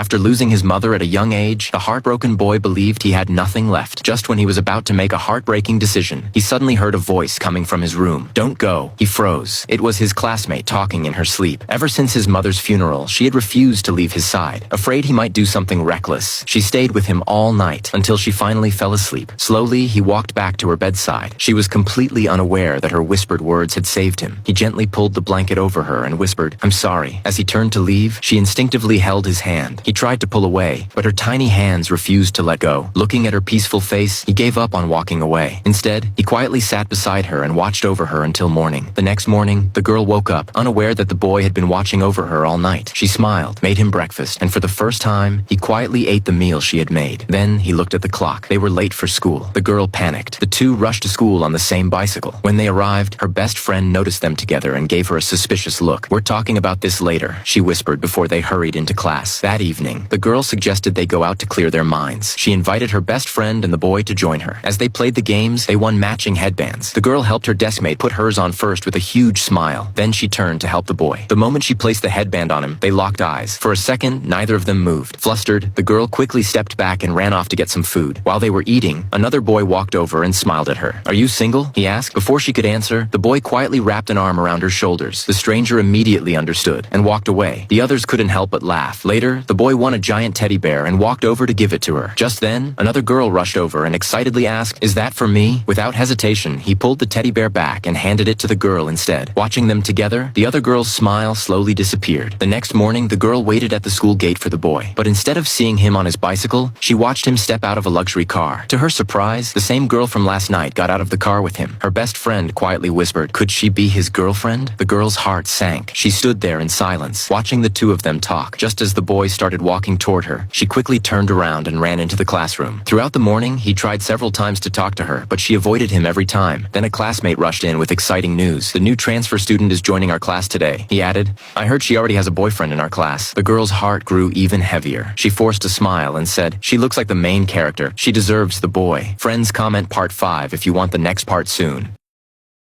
After losing his mother at a young age, the heartbroken boy believed he had nothing left. Just when he was about to make a heartbreaking decision, he suddenly heard a voice coming from his room. "Don't go." He froze. It was his classmate talking in her sleep. Ever since his mother's funeral, she had refused to leave his side, afraid he might do something reckless. She stayed with him all night, until she finally fell asleep. Slowly, he walked back to her bedside. She was completely unaware that her whispered words had saved him. He gently pulled the blanket over her and whispered, "I'm sorry." As he turned to leave, she instinctively held his hand. He tried to pull away, but her tiny hands refused to let go. Looking at her peaceful face, he gave up on walking away. Instead, he quietly sat beside her and watched over her until morning. The next morning, the girl woke up, unaware that the boy had been watching over her all night. She smiled, made him breakfast, and for the first time, he quietly ate the meal she had made. Then he looked at the clock. They were late for school. The girl panicked. The two rushed to school on the same bicycle. When they arrived, her best friend noticed them together and gave her a suspicious look. "We're talking about this later," she whispered before they hurried into class. That evening, the girl suggested they go out to clear their minds. She invited her best friend and the boy to join her. As they played the games, they won matching headbands. The girl helped her deskmate put hers on first with a huge smile. Then she turned to help the boy. The moment she placed the headband on him, they locked eyes. For a second, neither of them moved. Flustered, the girl quickly stepped back and ran off to get some food. While they were eating, another boy walked over and smiled at her. "Are you single?" he asked. Before she could answer, the boy quietly wrapped an arm around her shoulders. The stranger immediately understood and walked away. The others couldn't help but laugh. Later, the boy won a giant teddy bear and walked over to give it to her. Just then, another girl rushed over and excitedly asked, "Is that for me?" Without hesitation, he pulled the teddy bear back and handed it to the girl instead. Watching them together, the other girl's smile slowly disappeared. The next morning, the girl waited at the school gate for the boy. But instead of seeing him on his bicycle, she watched him step out of a luxury car. To her surprise, the same girl from last night got out of the car with him. Her best friend quietly whispered, "Could she be his girlfriend?" The girl's heart sank. She stood there in silence, watching the two of them talk. Just as the boy started walking toward her, she quickly turned around and ran into the classroom. Throughout the morning, he tried several times to talk to her, but she avoided him every time. Then a classmate rushed in with exciting news. "The new transfer student is joining our class today," he added. "I heard she already has a boyfriend in our class." The girl's heart grew even heavier. She forced a smile and said, "She looks like the main character. She deserves the boy." Friends, comment part 5 if you want the next part soon.